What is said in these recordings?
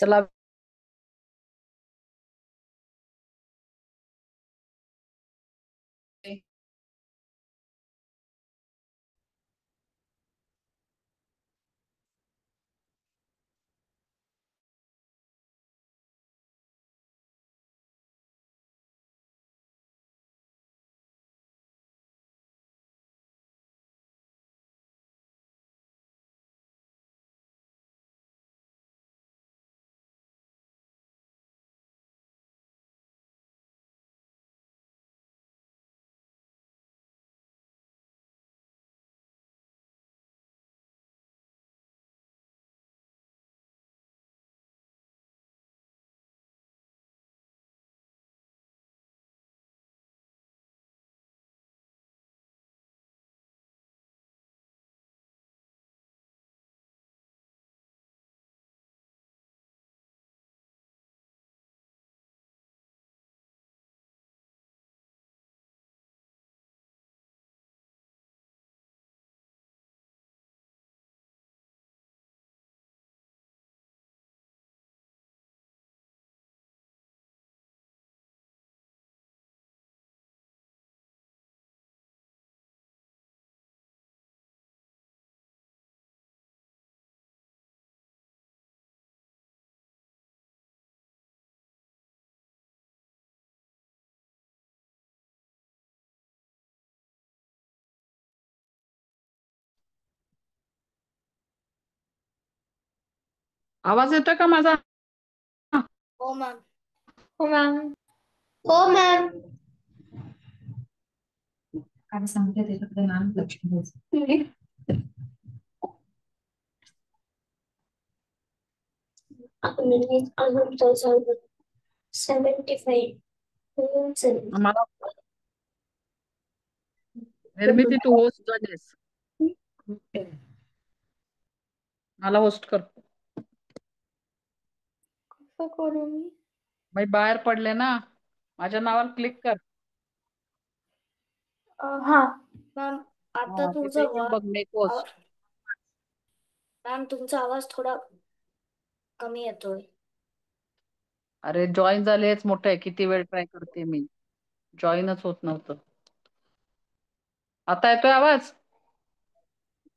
चला. आवाज येतोय का माझा? हो मॅम. हो मॅम. हो मॅम. काय सांगते त्याच्याकडे मॅम लक्ष द्यायचं. अजून 75. मला निर्मिती तू होस्ट झालीस. मला होस्ट कर. कसं करू मी? बाई बाहेर पडले ना, माझ्या नावावर क्लिक कर. हा मॅम. आता हा, तिथे तुमचा ये बघ मेक होस्ट. मॅम तुमचा आवाज थोडा कमी येतोय. अरे जॉईन झाले हेच मोठं आहे. किती वेळ ट्राय करते मी, जॉईनच होत नव्हतं. आता येतोय आवाज?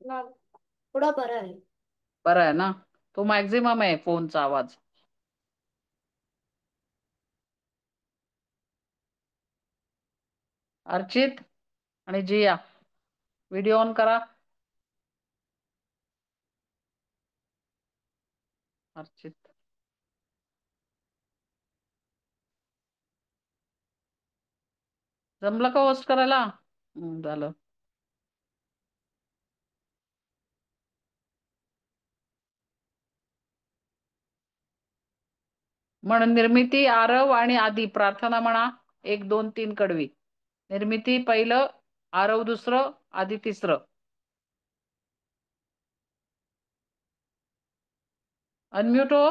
मॅम थोडा बरा आहे. बरं आहे ना, तो मॅक्झिमम आहे फोनचा आवाज. अर्चित आणि जिया व्हिडिओ ऑन करा. अर्चित जमलं का होस्ट करायला? झालं. म्हण निर्मिती, आरव आणि आदी प्रार्थना म्हणा. 1 2 3 कडवी. निर्मिती पहिलं, आरव दुसरं, आदी तिसरं. अनम्यूट हो.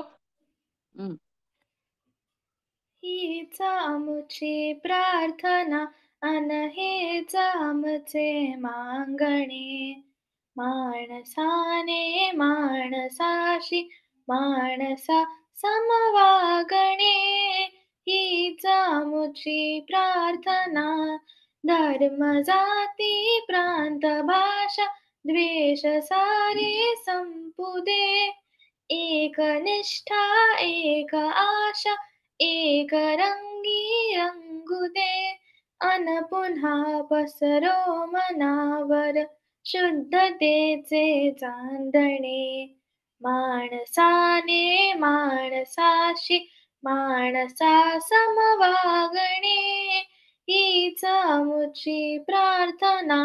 हीच आमची प्रार्थना अन हेच आमचे मागणे, माणसाने माणसाशी माणसा समवागणे. हीच आमची प्रार्थना, धर्म जाती प्रांत भाषा द्वेष सारे संपू दे. एक निष्ठा एक आशा एक रंगी रंगू दे. अन पुन्हा पसरो मनावर शुद्धतेचे चांदणे. माणसाने माणसाशी माणसा समवागणे, हीच आमची प्रार्थना.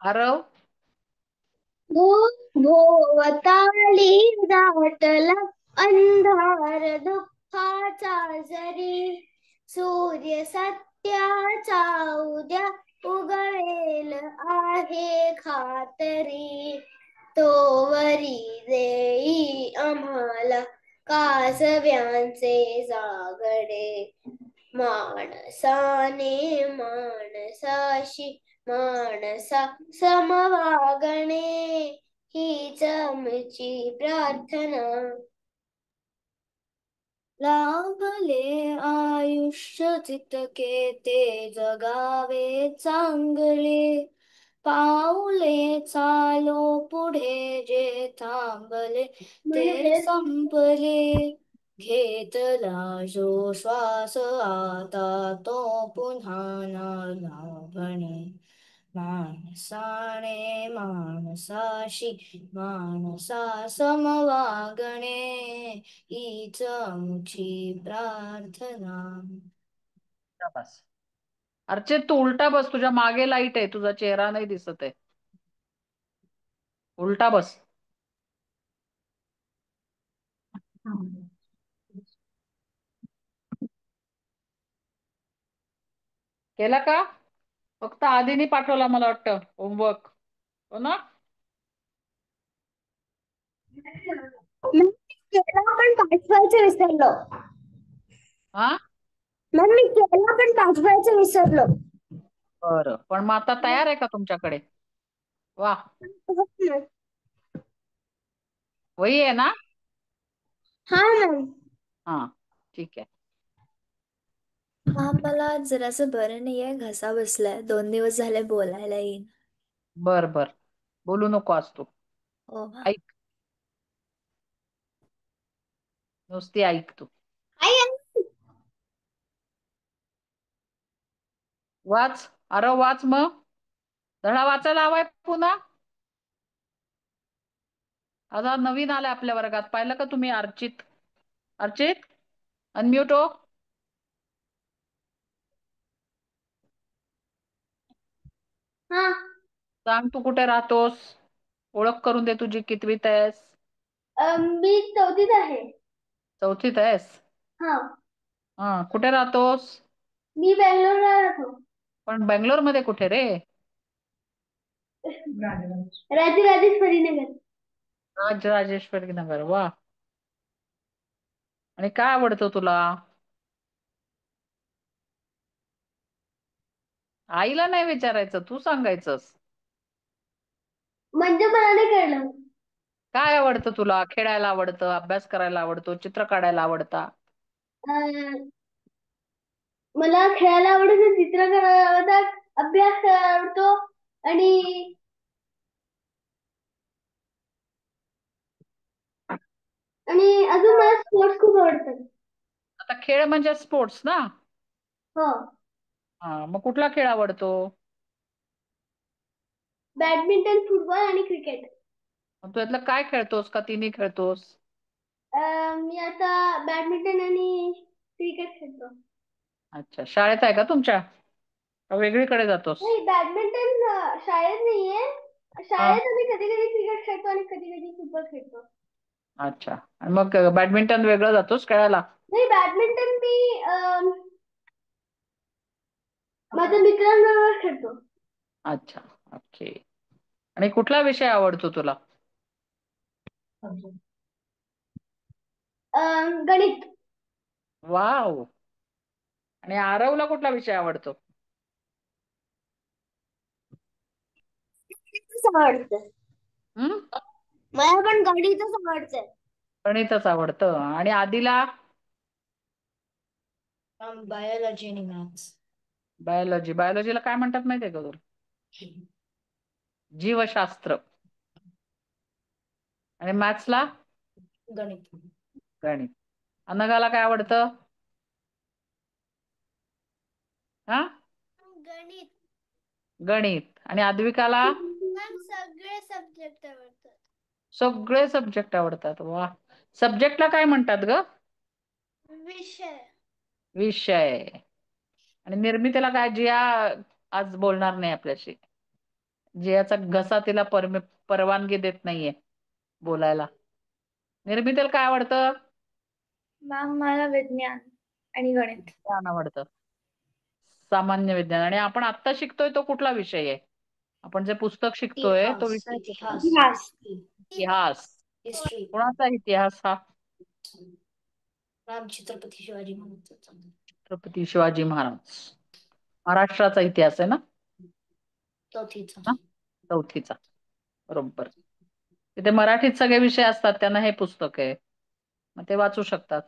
आरव भोवताली दाटला अंधार दुःखाचा जरी, सूर्य सत्याचा उद्या उगवेल आहे खातरी. तोवरी देई आम्हाला कासव्यांचे जागडे. माणसाने माणसाशी माणसा समवागणे, हीच आमची प्रार्थना. लाभले आयुष्य जितके ते जगावे चांगले पाऊले चालो पुढे जे थांबले ते संपले घेतला जो श्वास आता तो पुन्हा ना लाभणे माणसाने माणसाशी माणसा समवागणे हीच आमची प्रार्थना. बस. अर्चित तू उलटा बस, तुझ्या मागे लाईट आहे, तुझा चेहरा नाही दिसत आहे. उलटा बस. केला का? फक्त आधीने पाठवला मला वाटतं होमवर्क. हो ना? मग केला पण पाठवायचं विसरलो. हा, मग मी केला पण पाठवायचं विसरलो. बरं. पण मग आता तयार आहे का तुमच्याकडे? वा, वही आहे ना? हा मॅम. हा, ठीक आहे. मॅम मला जरासं बरं नाही आहे, घसा बसलाय, 2 दिवस झाले बोलायला येईन. बर बर, बोलू नको आज तू. हो मॅम. ऐक, नुसती ऐक तू. वाच, अरे वाच मग. धडा वाचायला हवाय पुन्हा. आता नवीन आलाय आपल्या वर्गात, पाहिलं का तुम्ही? अर्चित. अर्चित, अनम्यूट हो. हा, सांग तू कुठे राहतोस, ओळख करून दे तुझी, कितवीत आहेस? मी 4थीत आहे. चौथीत आहेस? हा, हा, कुठे राहतोस? मी बेंगलोरला राहतो. पण बेंगलोर मध्ये कुठे रे? राजेश्वरी नगर. राजेश्वरी नगर, वा. आणि काय आवडतं तुला? आईला नाही विचारायचं, तू सांगायचंस. म्हणजे मला नाही कळलं. काय आवडतं तुला? खेळायला आवडतं, अभ्यास करायला आवडतो, चित्र काढायला आवडता? अं, मला खेळायला आवडतं, चित्र करायला आवडतात, अभ्यास करायला आवडतो आणि आणि अजून मला स्पोर्ट्स खूप आवडतात. आता खेळ म्हणजे स्पोर्ट्स ना? हो, हा, मग कुठला खेळ आवडतो? बॅडमिंटन, फुटबॉल आणि क्रिकेट. मग तू यातलं काय खेळतोस, का तिन्ही खेळतोस? मी आता बॅडमिंटन आणि क्रिकेट खेळतो. अच्छा, शाळेत आहे का तुमच्या, का वेगळीकडे जातोस? नाही, बॅडमिंटन शाळेत नाहीये. हा, शाळेत आम्ही कधी कधी क्रिकेट खेळतो आणि कधी कधी फुटबॉल खेळतो. अच्छा. आणि मग बॅडमिंटन वेगळं जातोस खेळायला? नाही, बॅडमिंटन मी माझ्या मित्रांबरोबर खेळतो. अच्छा, ओके. आणि कुठला विषय आवडतो तुला? गणित. वाव. आणि आरवला कुठला विषय आवडतो? गणितच आवडतं. हम्म, मला पण गणितच आवडतं. गणितच आवडतं. आणि आधीला? बायोलॉजी आणि मॅथ्स. बायोलॉजी. बायोलॉजीला काय म्हणतात माहितीये का तुला? जीवशास्त्र. आणि मॅथ्सला? गणित. गणित. अनघाला काय आवडतं? हा, गणित. गणित. आणि अद्विकाला? मॅम सगळे सब्जेक्ट आवडतात. सगळे सब्जेक्ट आवडतात, वा. सब्जेक्टला काय म्हणतात ग? विषय. विषय. आणि निर्मितीला काय? जिया आज बोलणार नाही आपल्याशी. जियाचा घसा तिला परवानगी देत नाहीये बोलायला. निर्मितीला काय आवडतं? मॅम मला विज्ञान आणि गणित. ज्ञान आवडतं. सामान्य विज्ञान. आणि आपण आत्ता शिकतोय तो कुठला विषय आहे? आपण जे पुस्तक शिकतोय तो इतिहास. विषय कुठला? इतिहास. इतिहास. इतिहास. हिस्ट्री. कोणाचा इतिहास हा? मॅम छत्रपती शिवाजी महाराज. छत्रपती शिवाजी महाराज. महाराष्ट्राचा इतिहास आहे ना? चौथीचा. हा? चौथीचा, बरोबर. तिथे मराठीत सगळे विषय असतात, त्यांना हे पुस्तक आहे, मग ते वाचू शकतात.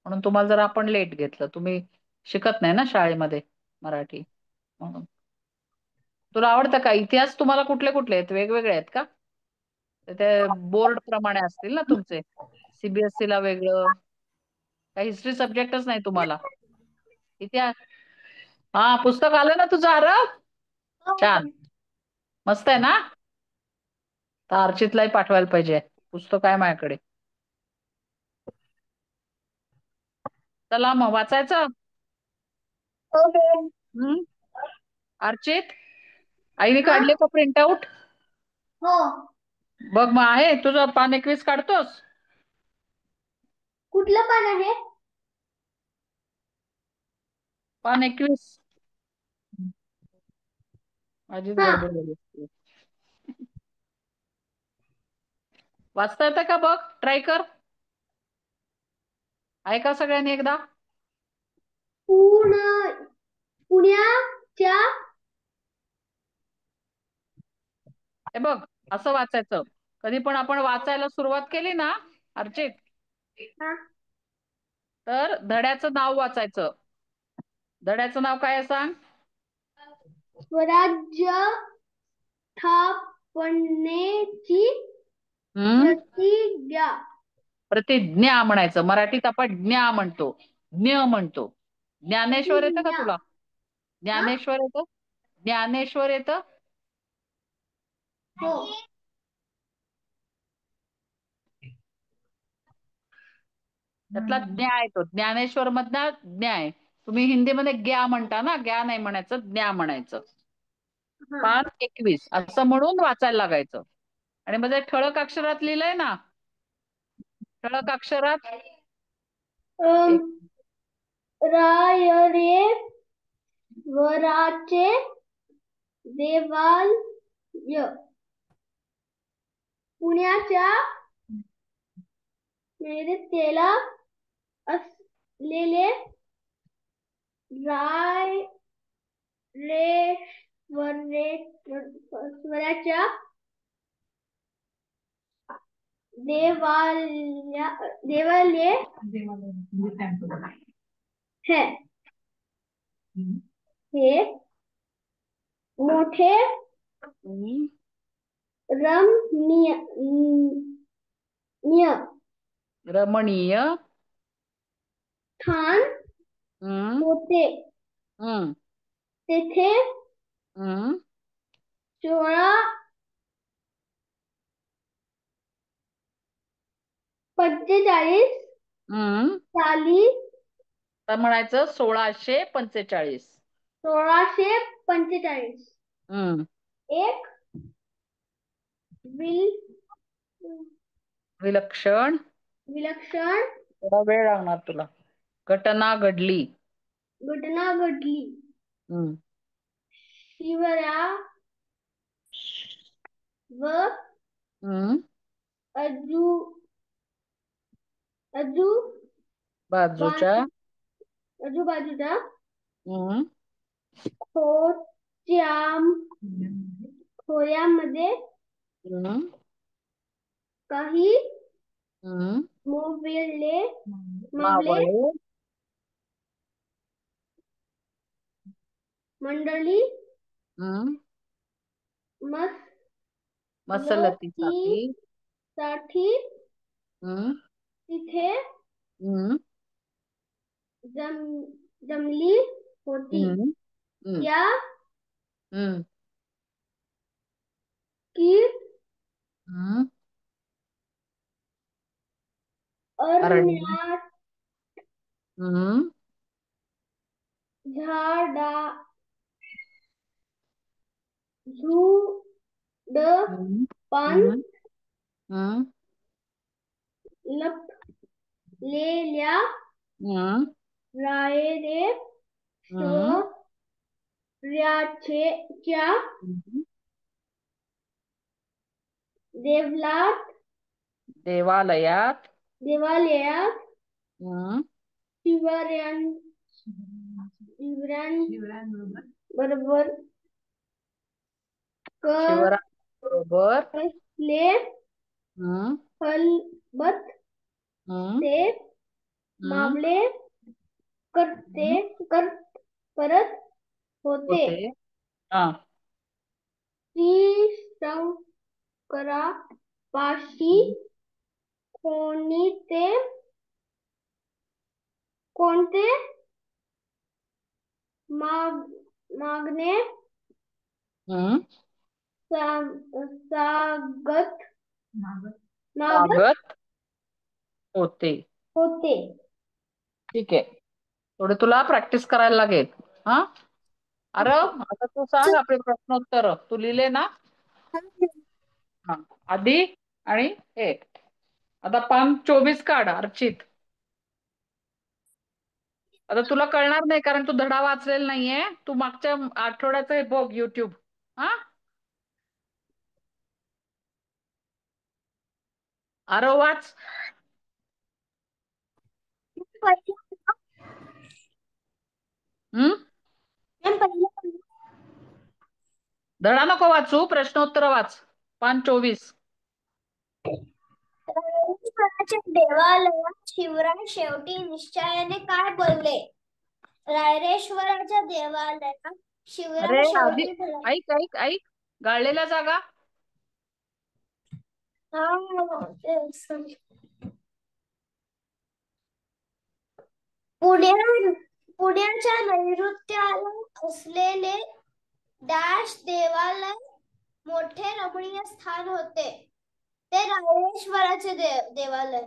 म्हणून तुम्हाला जर आपण लेट घेतलं, तुम्ही शिकत नाही ना शाळेमध्ये मराठी म्हणून. तुला आवडतं का? इतिहास तुम्हाला कुठले कुठले आहेत? वेगवेगळे आहेत का? ते बोर्ड प्रमाणे असतील ना तुमचे. सीबीएसई ला वेगळं, का हिस्ट्री सब्जेक्टच नाही तुम्हाला? इतिहास. हा, पुस्तक आलं ना तुझं आरव? छान, मस्त आहे ना. तर अर्चितलाही पाठवायला पाहिजे, पुस्तक आहे माझ्याकडे. चला मग वाचायचं. हम्म. अर्चित, आईने हा काढले का प्रिंट आउट? हो. बघ मग, आहे तुझं पान 21 काढतोस? कुठलं पान आहे? पान 21. माझीच हा. गडबड झाली असती. वाचता येतं का बघ, ट्राय कर. ऐका सगळ्यांनी एकदा. पुण पुण्याच्या हे बघ, असं वाचायचं. कधी पण आपण वाचायला सुरुवात केली ना अर्चित, हा, तर धड्याचं नाव वाचायचं. धड्याचं नाव काय आहे सांग? स्वराज्य स्थापनेची हम्म. प्रतिज्ञा. प्रतिज्ञा म्हणायचं. मराठीत आपण ज्ञा म्हणतो, ज्ञ म्हणतो. ज्ञानेश्वर येतं का प्रतिज्ञा. तुला? हा ज्ञानेश्वर येतं? ज्ञानेश्वर येतं? हो. त्यातला ज्ञा येतो. ज्ञानेश्वर मधला ज्ञा आहे. तुम्ही हिंदीमध्ये ग्या म्हणता ना, ग्या नाही म्हणायचं, ज्ञा म्हणायचं. हा. पान 21 असं म्हणून वाचायला लागायचं. आणि म्हणजे ठळक अक्षरात लिहिलंय ना, ठळक अक्षरात. अम, एक. रायरे वराचे देवालय पुण्याच्या नैऋत्येला असलेले रायरेश्वराच्या देवालय है. हे मोठे हम्म. रमणीय रमणीय. स्थान हम्म. होते. हम्म. तेथे हम्म. 1645 हम्म. साली तर म्हणायचं 1645. 1645 हम्म. एक विल विलक्षण. विलक्षण थोडा वेळ लागणार तुला. घटना घडली. घटना घडली. हम्म. शिवरा व हम्म. अजू अजू बाजूच्या. आजूबाजूच्या हम्म. खोच्या खोऱ्यामध्ये हम्म. काही हम्म. मोबले मावळे मावळे मंडळी हम्म. मसलतीसाठी मसलतीसाठी. हम्म. तिथे हम्म. जम जमली होती. हम्म. हम्म. त्या हम्म. की हम्म. अरण्य. अरण्यात हम्म. झाडा झुडपान हम्म. हम्म. हम्म. लपलेल्या हम्म. रायरे हम्म. शौर्याच्या हम्म. देवालयात. देवालयात हम्म. शिवरायांबरोबर शिवराबरोबर. कसले हम्म. खलबत हम्म. ते हम्म. मावळे करते हम्म. कर करत होते. होते. हा. श्रीशंकरापाशी कोणी ते कोणते मागणे हम्म. सांगत मागत मागत होते. होते. ठीक आहे. थोडे तुला प्रॅक्टिस करायला लागेल. हा. अरे आता तू सांग आपले प्रश्नोत्तर तू लिहिले ना. हा. आधी आणि हे आता पान 24 काढ अर्चित. आता तुला कळणार नाही कारण तू धडा वाचलेला नाहीये. तू मागच्या आठवड्याचं हे बघ युट्यूब. हा. आरव वाच. हम्म. धडा नको वाचू प्रश्नोत्तर वाच. पान 24. रायरेश्वराच्या देवालयात शिवराय शेवटी निश्चयाने काय बोलले? रायरेश्वराच्या देवालयात अरे शिवराय आधी शेवटी ऐक ऐक ऐक. गाळलेल्या जागा. पुण्याच्या नैऋत्याला असलेले डॅश देवालय मोठे रमणीय स्थान होते. ते रायरेश्वराचे देवालय.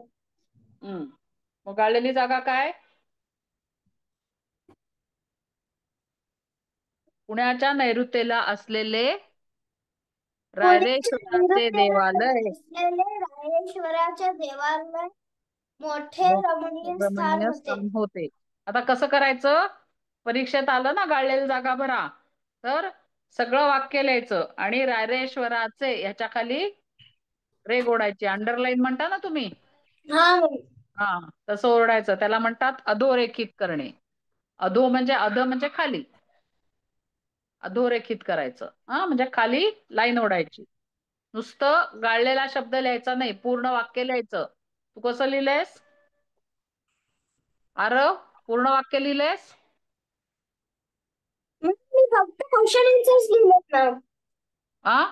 हम्म. मग गाळलेली जागा काय? पुण्याच्या नैऋत्येला असलेले पुण्याच्या रायरेश्वराचे नैऋत्येला देवालय असलेले रायरेश्वराचे देवालय मोठे रमणीय स्थान रमणीय होते. स्थान होते. आता कसं करायचं? परीक्षेत आलं ना गाळलेली जागा भरा. तर सगळं वाक्य लिहायचं आणि रायरेश्वराचे ह्याच्या खाली रेघ ओढायची. अंडरलाईन म्हणता ना तुम्ही. हा. हा. तसं ओरडायचं. त्याला म्हणतात अधोरेखित करणे. अधो म्हणजे अध म्हणजे खाली. अधोरेखित करायचं. हा म्हणजे खाली लाईन ओढायची. नुसतं गाळलेला शब्द लिहायचा नाही. पूर्ण वाक्य लिहायचं. तू कसं लिहिलंयस? आरव पूर्ण वाक्य लिहिलंयस? मी फक्त क्वेश्चन आन्सर्स लिहिलेत ना. आ?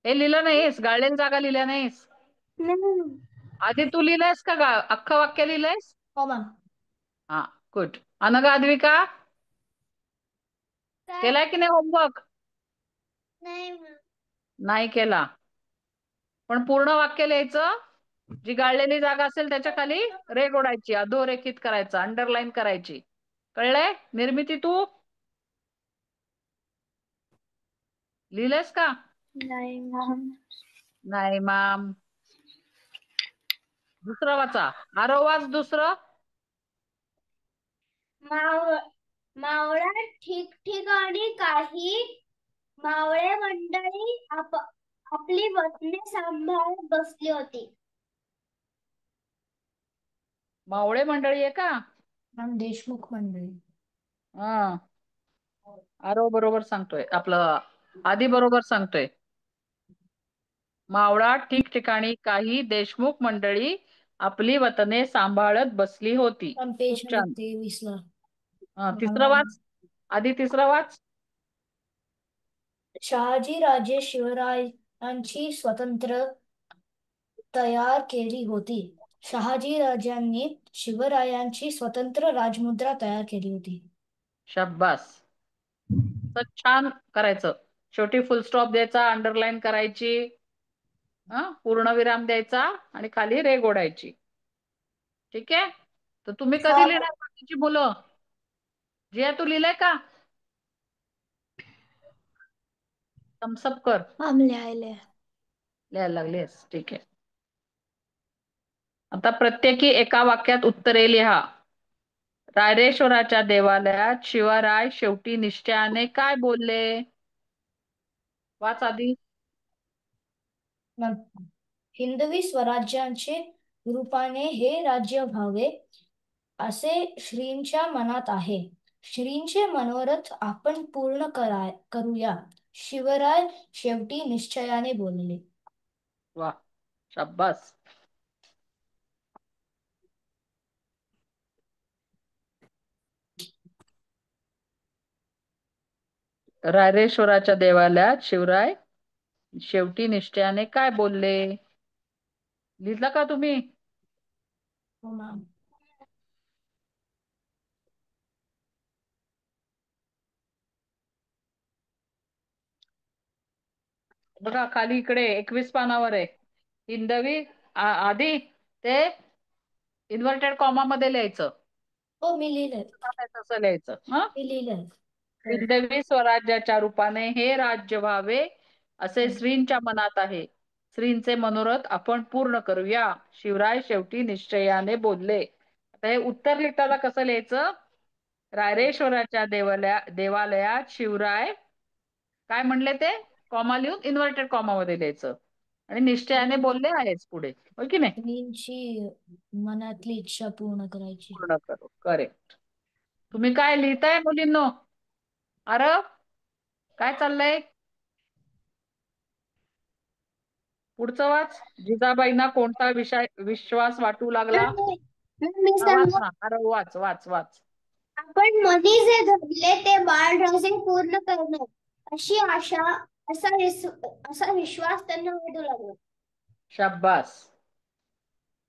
हे लिहिलं नाहीस? गाळलेली जागा लिहिल्या नाहीस? आधी तू लिहिलंयस का अख्खं वाक्य लिहिलंयस? हो मॅम. हा. गुड. अनघा अद्विका केलाय की नाही होमवर्क? नाही मॅम. नाही केला. पण पूर्ण वाक्य लिहायचं. जी गाळलेली जागा असेल त्याच्या खाली रेघ ओढायची. अधोरेखित करायचं. अंडरलाईन करायची. कळलंय? निर्मिती तू लिहिलंयस का? नाही मॅम. नाही मॅम. दुसरं वाचा. आरव वाच दुसरं. मावळा ठिकठिकाणी काही मावळे मंडळी आपली वतने सांभाळत बसली होती. मावळे मंडळी आहे का? मॅम देशमुख मंडळी. हा. आरव बरोबर सांगतोय. आपलं आधी बरोबर सांगतोय. मावळा ठिकठिकाणी काही देशमुख मंडळी आपली वतने सांभाळत बसली होती. मॅम पेज खूप नंबर छान. 23 ला. तिसरं वाच. आधी तिसरं वाच. शहाजी राजे शिवरायांची स्वतंत्र तयार केली होती. शहाजी राजांनी शिवरायांची स्वतंत्र राजमुद्रा तयार केली होती. शाब्बास. तर छान करायचं. शेवटी फुल स्टॉप द्यायचा. अंडरलाईन करायची. पूर्णविराम द्यायचा आणि खाली रेघ ओढायची. ठीक आहे. तर तुम्ही हा कधी लिहिणार बाकीची मुलं? जिया तू लिहिलंय का? थम्सअप कर. मॅम लिहायला. लिहायला लागलीस. ठीक आहे. आता प्रत्येकी एका वाक्यात उत्तरे लिहा. रायरेश्वराच्या देवालयात शिवराय शेवटी निश्चयाने काय बोलले? वाच आधी. मॅम हिंदवी स्वराज्याचे रूपाने हे राज्य व्हावे असे श्रींच्या मनात आहे. श्रींचे मनोरथ आपण पूर्ण करूया. शिवराय शेवटी निश्चयाने बोलले. वा. शाब्बास. रायरेश्वराच्या देवालयात शिवराय शेवटी निश्चयाने काय बोलले? लिहिलं का तुम्ही? हो मॅम. बघा खाली इकडे 21 पानावर आहे. हिंदवी आधी ते इन्व्हर्टेड कॉमा मध्ये लिहायचं. हो मी लिहिलंय. तसं लिहायचं. हा, मी लिहिलंय. हिंदवी स्वराज्याच्या रूपाने हे राज्य व्हावे असे श्रींच्या मनात आहे. श्रींचे मनोरथ आपण पूर्ण करूया. शिवराय शेवटी निश्चयाने बोलले. आता हे उत्तर लिहिताना कसं लिहायचं? रायरेश्वराच्या देवालयात शिवराय काय म्हणले ते कॉमा लिहून इन्व्हर्टेड कॉमा मध्ये लिहायचं आणि निश्चयाने बोलले आहेच पुढे, हो की नाही? श्रींची मनातली इच्छा पूर्ण करायची. पूर्ण करू. करेक्ट. तुम्ही काय लिहिताय मुलींनो? अरे काय चाललंय? पुढचं वाच. जिजाबाईंना कोणता विश्वास वाटू लागला? मी वाच सांगू. ना. अरे वाच वाच वाच. आपण मनी जे धरले ते बाळ ड्रेसिंग पूर्ण करणार अशी आशा, असा विश्वास त्यांना वाटू लागला. शाब्बास.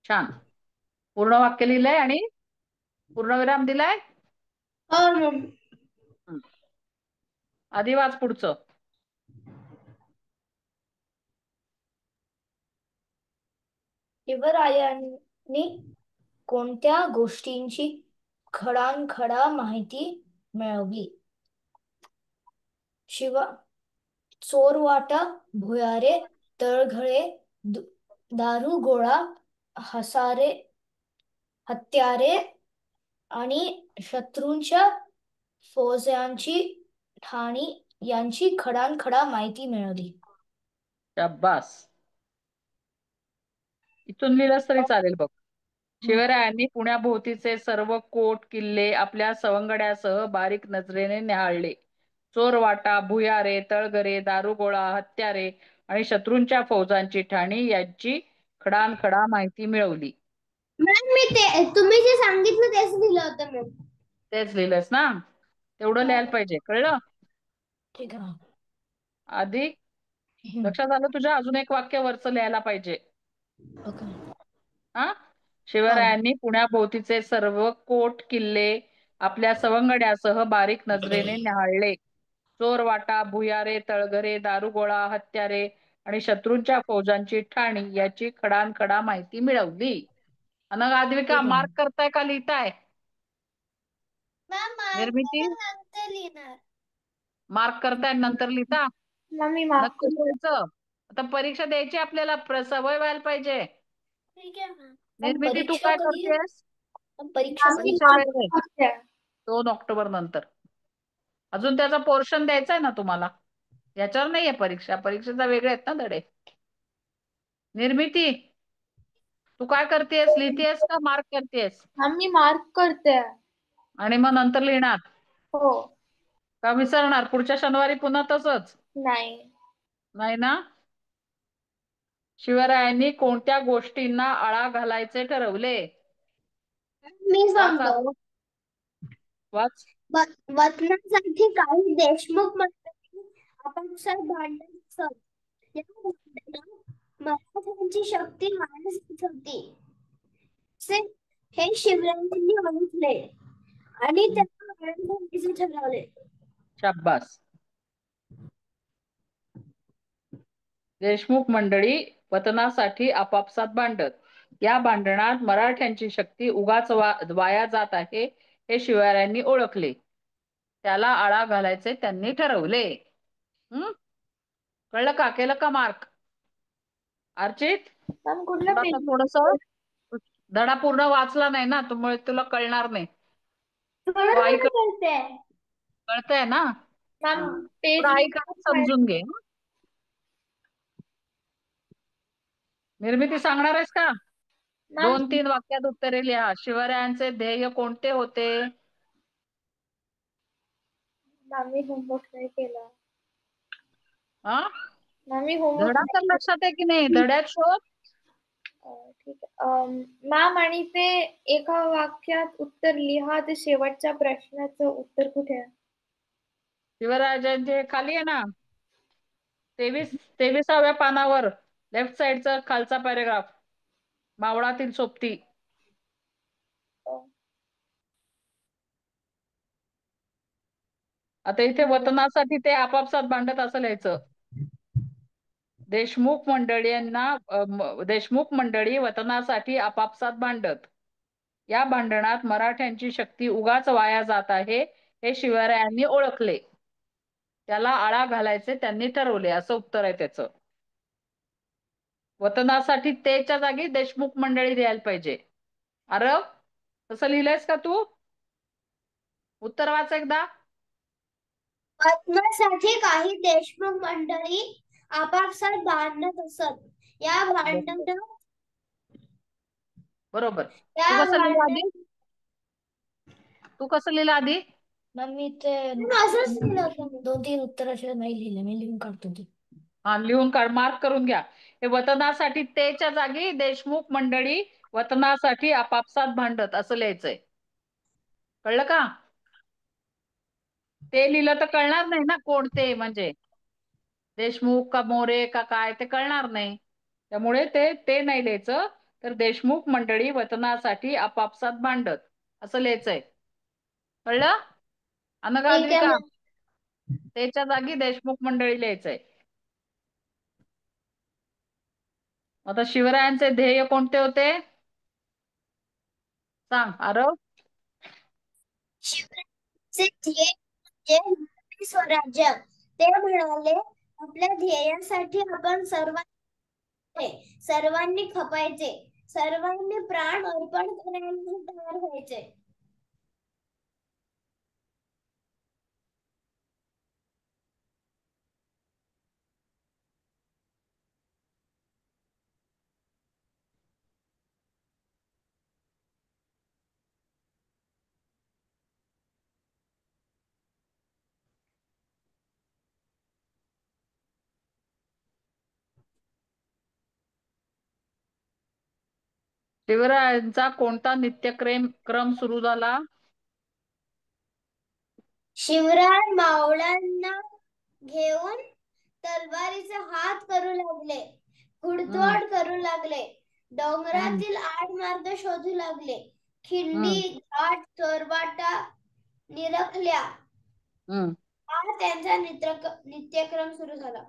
छान. पूर्ण वाक्य लिहिलंय आणि पूर्णविराम दिलाय. हो मॅम. हं. आधी वाच पुढचं. शिवरायांनी कोणत्या गोष्टींची खडानखडा माहिती मिळवली? चोरवाटा, भुयारे, तळघरे, दारुगोळा, हत्यारे आणि शत्रूंच्या फौजांची ठाणी यांची खडानखडा माहिती मिळवली. शाब्बास. इथून लिहिलंस तरी चालेल बघ. शिवरायांनी पुण्याभोवतीचे सर्व कोट किल्ले आपल्या सवंगड्यासह बारीक नजरेने न्याहाळले. चोरवाटा, भुयारे, तळघरे, दारुगोळा, हत्यारे आणि शत्रूंच्या फौजांची ठाणी यांची खडानखडा माहिती मिळवली. मॅम मी ते तुम्ही जे सांगितलं तेच लिहिलं होतं मॅम. तेच लिहिलंस ना? तेवढं लिहायला पाहिजे. कळलं? ठीक आहे. आधी लक्षात आलं तुझ्या? अजून एक वाक्य वरचं लिहायला पाहिजे. ओके. हा, शिवरायांनी पुण्याभोवतीचे सर्व कोट किल्ले आपल्या सवंगड्यासह बारीक नजरेने न्याहाळले. चोरवाटा, भुयारे, तळघरे, दारुगोळा, हत्यारे आणि शत्रूंच्या फौजांची ठाणी याची खडानखडा माहिती मिळवली. अनग आद्विका मार्क करताय का लिहिताय? निर्मिती नंतर लिहिणार. मार्क करताय नंतर लिहिता? मम्मी नक्की लिहायचं. आता परीक्षा द्यायची आपल्याला, सवय व्हायला पाहिजे. ठीक आहे मॅम. निर्मिती तू परीक्षा काय कधी आहे? करतेस? परीक्षा कधी? परीक्षा वेळ आहे 2 ऑक्टोबर नंतर. अजून त्याचा पोर्शन द्यायचा आहे ना तुम्हाला. याच्यावर नाहीये परीक्षा. परीक्षेचा वेगळे आहेत ना धडे. निर्मिती तू काय करतेस? लिहितेस का मार्क करतेस? मी मार्क करते. आणि मग नंतर लिहिणार हो. का विसरणार? पुढच्या शनिवारी पुन्हा तसंच नाही. नाही ना? शिवरायांनी कोणत्या गोष्टींना आळा घालायचे ठरवले? मी वाच सांगतो. वाच. वतनासाठी काही देशमुख मंडळी आपापसात भांडण असत. या भांडणात मराठ्यांची शक्ती वाढत होती हे शिवरायांनी ओळखले आणि त्यांना आळा घालायचे ठरवले. शाब्बास. देशमुख मंडळी वतनासाठी आपापसात भांडत. या भांडणात मराठ्यांची शक्ती उगाच वाया जात आहे हे शिवरायांनी ओळखले. त्याला आळा घालायचे त्यांनी ठरवले. कळलं का? केलं का मार्क? अर्चित तुला आता थोडस धडा पूर्ण वाचला नाही ना, त्यामुळे तुला कळणार नाही. तो ऐकतंय कळतंय ना? थोडं ऐकत समजून घे. निर्मिती सांगणार आहेस का? 2-3 वाक्यात उत्तरे लिहा. शिवरायांचे ध्येय कोणते होते? मी होमवर्क नाही केला. हा, मी होमवर्क धडा तर लक्षात आहे की नाही? धड्यात शोध. ठीक आहे. मॅम आणि ते एका वाक्यात उत्तर लिहा, ते शेवटच्या प्रश्नाचं उत्तर कुठे आहे? शिवरायांचे हे खाली आहे ना, 23व्या पानावर लेफ्ट साइडचा खालचा पॅरेग्राफ, मावळातील सोबती. आता इथे वतनासाठी ते आपापसात भांडत असं लिहायचं. देशमुख मंडळी वतनासाठी आपापसात भांडत. या भांडणात मराठ्यांची शक्ती उगाच वाया जात आहे हे शिवरायांनी ओळखले. त्याला आळा घालायचे त्यांनी ठरवले, असं उत्तर आहे त्याचं. वतनासाठी तेच्या जागी देशमुख मंडळी लिहायला पाहिजे. अरे तसं लिहिलंयस का तू? उत्तर वाच एकदा. वतनासाठी काही देशमुख मंडळी आपापसात भांडत असत. या भांडणात बरोबर. या तू कसं लिहिलं भांडण आधी? तू कसं लिहिलं आधी? मग मी ते असंच लिहिलं होतं मी. 2-3 उत्तर असे नाही लिहिले, मी लिहून काढतो ते. हा, लिहून काढ, मार्क करून घ्या. हे वतनासाठी तेच्या जागी देशमुख मंडळी वतनासाठी आपापसात भांडत असं लिहायचंय. कळलं का? ते लिहिलं तर कळणार नाही ना कोणते, म्हणजे देशमुख का मोरे का काय ते कळणार नाही. त्यामुळे ते ते नाही लिहायचं, तर देशमुख मंडळी वतनासाठी आपापसात भांडत असं लिहायचंय. कळलं? ठीक आहे अनगाद्विका, मॅम. त्याच्या जागी देशमुख मंडळी लिहायचंय. आता शिवरायांचे ध्येय कोणते होते सांग आरव? शिवरायांचे ध्येय म्हणजे हिंदवी स्वराज्य. ते म्हणाले, आपल्या ध्येयासाठी आपण सर्वांनी खपायचे, सर्वांनी प्राण अर्पण करायला तयार व्हायचे. शिवरायांचा कोणता क्रम सुरू झाला? शिवराय मावळ्यांना घेऊन तलवारीचे हात करू लागले, हम्म घुडदौड करू लागले, हम्म डोंगरातील आडमार्ग शोधू लागले, खिंडी हम्म घाट चोरबाटा निरखल्या. हम्म हा त्यांचा नित्यक्रम सुरू झाला.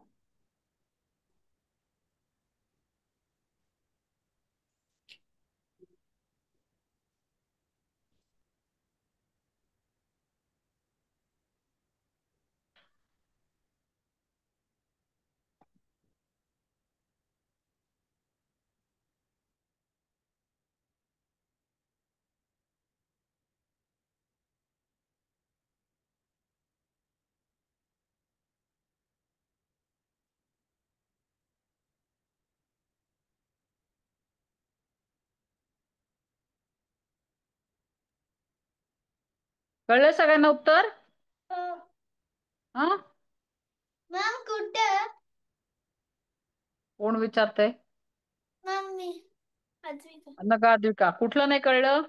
कळलं सगळ्यांना उत्तर? हा, मॅम कुठं? कोण विचारतंय? मॅम मी आजवी. अनगाद्विका, कुठलं नाही कळलं?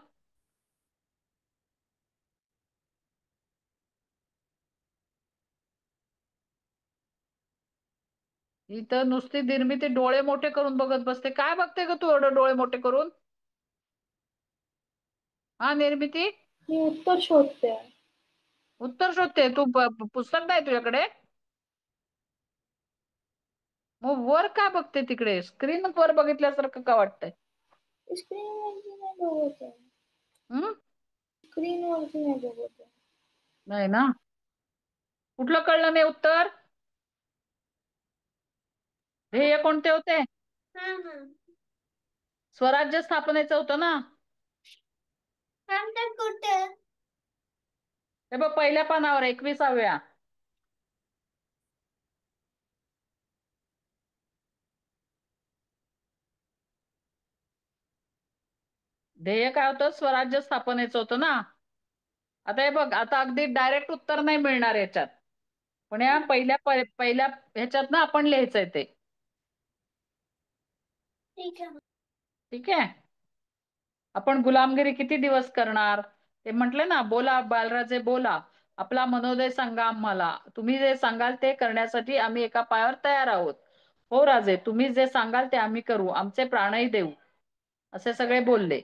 इथं नुसती निर्मिती डोळे मोठे करून बघत बसते. काय बघते ग तू एवढं डोळे मोठे करून? हा निर्मिती, मी उत्तर शोधते. उत्तर शोधते तू? पुस्तक नाही तुझ्याकडे? मग वर काय बघते तिकडे? स्क्रीन वर बघितल्यासारखं का वाटतंय? स्क्रीनवरती नाही बघत आहे. हम्म, स्क्रीनवरती नाही बघत आहे. नाही ना. कुठलं कळलं नाही उत्तर? ध्येय कोणते होते? स्वराज्य स्थापनेचं होतं ना. कुठे? हे बघ पहिल्या पानावर 21व्या. ध्येय काय होतं? स्वराज्य स्थापनेचं होतं ना. आता हे बघ, आता अगदी डायरेक्ट उत्तर नाही मिळणार याच्यात, पण या पहिल्या ह्याच्यात ना आपण लिहायचंय ते. ठीक आहे. ठीक आहे. आपण गुलामगिरी किती दिवस करणार ते म्हटले ना. बोला बालराजे बोला, आपला मनोदय सांगा आम्हाला. तुम्ही जे सांगाल ते करण्यासाठी आम्ही एका पायावर तयार आहोत. हो राजे, तुम्ही जे सांगाल ते आम्ही करू, आमचे प्राणही देऊ, असे सगळे बोलले.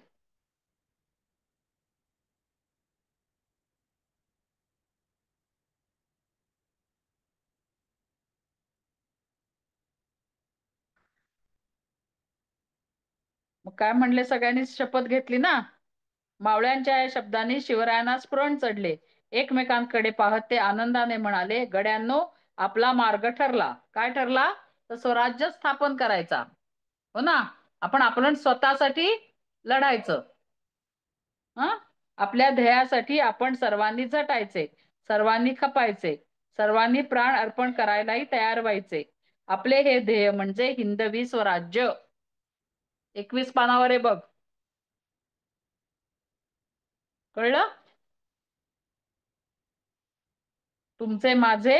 मग काय म्हणले, सगळ्यांनी शपथ घेतली ना. मावळ्यांच्या या शब्दांनी शिवरायांना स्फुरण चढले. एकमेकांकडे पाहत ते आनंदाने म्हणाले, गड्यांनो, आपला मार्ग ठरला. काय ठरला? तर स्वराज्य स्थापन करायचा. हो ना, आपण स्वतःसाठी लढायचं. हा, आपल्या ध्येयासाठी आपण सर्वांनी झटायचे, सर्वांनी खपायचे, सर्वांनी प्राण अर्पण करायलाही तयार व्हायचे. आपले हे ध्येय म्हणजे हिंदवी स्वराज्य. 21 पानावर आहे बघ. कळलं? तुमचे माझे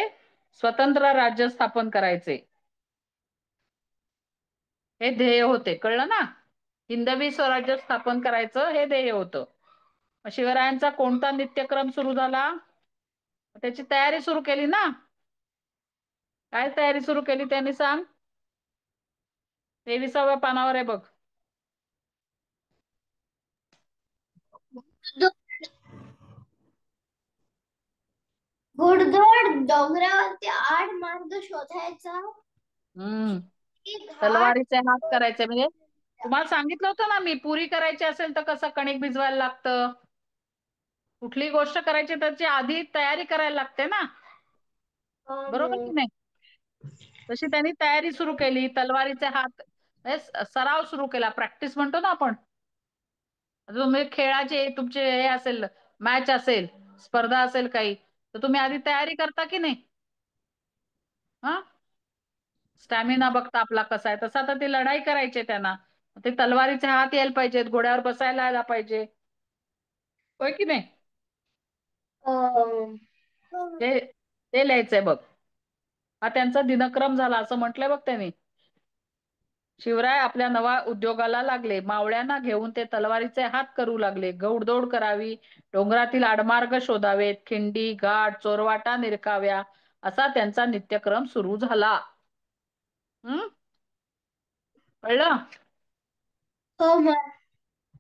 स्वतंत्र राज्य स्थापन करायचे, हे ध्येय होते. कळलं ना? हिंदवी स्वराज्य स्थापन करायचं हे ध्येय होतं. शिवरायांचा कोणता नित्यक्रम सुरू झाला? त्याची तयारी सुरू केली ना. काय तयारी सुरू केली त्यांनी सांग? 23व्या पानावर आहे बघ. घोडदौड, डोंगरावरती 8 मार्ग शोधायचा. तलवारीचे हात करायचे. म्हणजे तुम्हाला सांगितलं होतं ना मी, पुरी करायची असेल तर कसं कणिक भिजवायला लागतं, कुठली गोष्ट करायची त्याची आधी तयारी करायला लागते ना. बरोबर की नाही? तशी त्यांनी तयारी सुरू केली. तलवारीचे हात, सराव सुरू केला. प्रॅक्टिस म्हणतो ना आपण. तुम्ही खेळाचे तुमचे हे असेल, मॅच असेल, स्पर्धा असेल काही, तर तुम्ही आधी तयारी करता की नाही? हा, स्टॅमिना बघता आपला कसा आहे तसा. तर ती लढाई करायची त्यांना. ते तलवारीचे हात यायला पाहिजेत, घोड्यावर बसायला यायला पाहिजे. होय की नाही? ते ते लिहायचंय बघ. हा त्यांचा दिनक्रम झाला असं म्हटलंय बघ त्यांनी. शिवराय आपल्या नवा उद्योगाला लागले. मावळ्यांना घेऊन ते तलवारीचे हात करू लागले. घौडदौड करावी, डोंगरातील आडमार्ग शोधावेत, खिंडी, घाट, चोरवाटा निरकाव्या, असा त्यांचा नित्यक्रम सुरू झाला. कळलं? हो मग.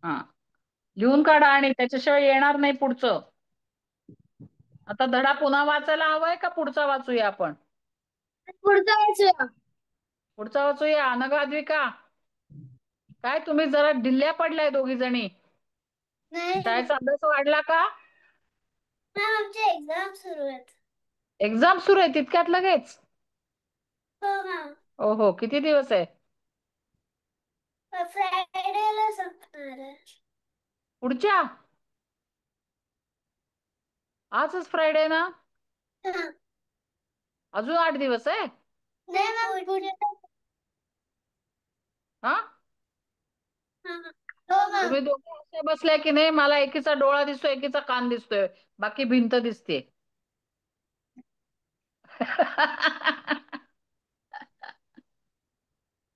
हा, लिहून काढा आणि त्याच्याशिवाय येणार नाही पुढचं. आता धडा पुन्हा वाचायला हवाय का पुढचा वाचूया आपण? पुढचा वाचूया. पुढचा वाचूया. अनघाद्विका, काय तुम्ही जरा ढिल्ल्या पडलाय दोघी जणी? नाही, शाळेचा अभ्यास वाढला का? आमचे एक्झाम सुरू आहेत. एक्झाम सुरू आहे तितक्यात लगेच? हो मॅम. ओहो, किती दिवस आहे? फ्रायडेला संपणार आहे. पुढच्या? आजच फ्रायडे ना? अजून 8 दिवस आहे? नाही मॅम, पुढच्या. हा, हो मॅम. तुम्ही दोघे असे बसल्या की नाही, मला एकीचा डोळा दिसतोय, एकीचा कान दिसतोय, बाकी भिंत दिसते.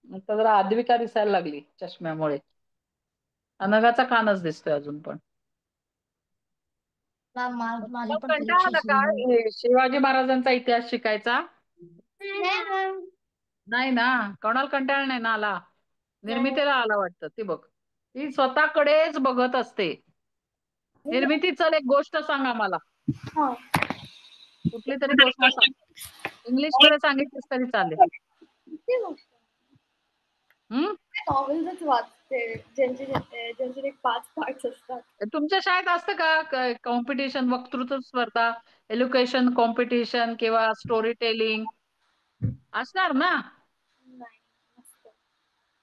आता जरा आद्विका दिसायला लागली चष्म्यामुळे. अनघाचा कानच दिसतोय अजून पण. माझी तुम्हाला पण कंटाळा परीक्षा आला का सुरू आहे. हे शिवाजी महाराजांचा इतिहास शिकायचा? नाही मॅम. नाही ना, कोणाला कंटाळा नाही ना आला? नाही. निर्मितीला आला वाटतं. ती बघ, ती स्वतःकडेच बघत असते. निर्मिती, चल एक गोष्ट सांगा मला, हो. कुठली तरी गोष्ट सांग. इंग्लिश मध्ये सांगितलीस तरी चालेल. हम्म, नॉवेल्सच वाचते, ज्यांचे ज्यांचे एक 5 पार्ट्स असतात. तुमच्या शाळेत असतं का कॉम्पिटिशन, वक्तृत्व स्पर्धा, एज्युकेशन कॉम्पिटिशन किंवा स्टोरी टेलिंग? असणार ना? नाही, नसतं.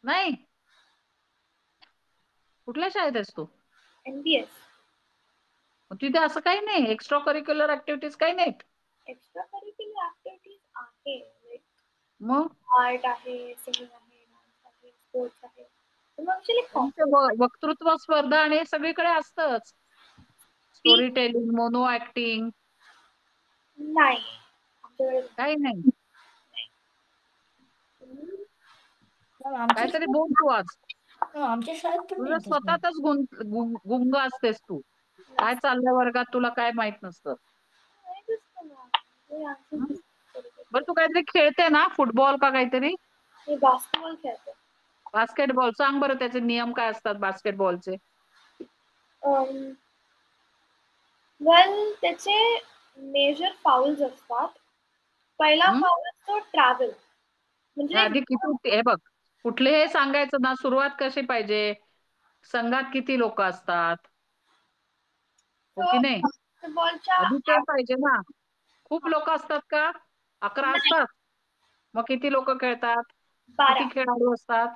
नाही? कुठल्या शाळेत आहेस तू? NPS. मग तिथे असं काही नाही, एक्स्ट्रा करिक्युलर ऍक्टिव्हिटीज काही नाहीत? एक्स्ट्रा करिक्युलर ऍक्टिव्हिटीज आहे, मग आर्ट आहे, सिंगिंग आहे, डान्स आहे, स्पोर्ट्स आहे. तर मग ऍक्च्युली वक्तृत्व स्पर्धा आणि हे सगळीकडे असतंच. स्टोरी टेलिंग, मोनो ऍक्टिंग, नाही, आमच्याकडे काही नाही. आमच्या काहीतरी बोल तू आज. आमच्या शाळेत पण नाही तुझं तसं. स्वतःच गुंग असतेस तू. काय चाललंय वर्गात तुला काय माहित नसतं. हं? बरं तू काहीतरी खेळते ना, फुटबॉल का काहीतरी? मी बास्केटबॉल खेळते. बास्केटबॉल सांग बरं, त्याचे नियम काय असतात बास्केटबॉलचे? वेल त्याचे मेजर फाउल्स असतात. पहिला हं? फाऊल असतो ट्रॅव्हल, हे म्हणजे आधी किती, हे बघ, कुठले हे सांगायचं ना, सुरुवात कशी पाहिजे, संघात किती लोक असतात, हो की नाही? बास्केटबॉलच्या आधी ते पाहिजे ना. खूप लोक असतात का? 11 नाही, असतात? मग किती लोक खेळतात? 12. किती खेळाडू असतात?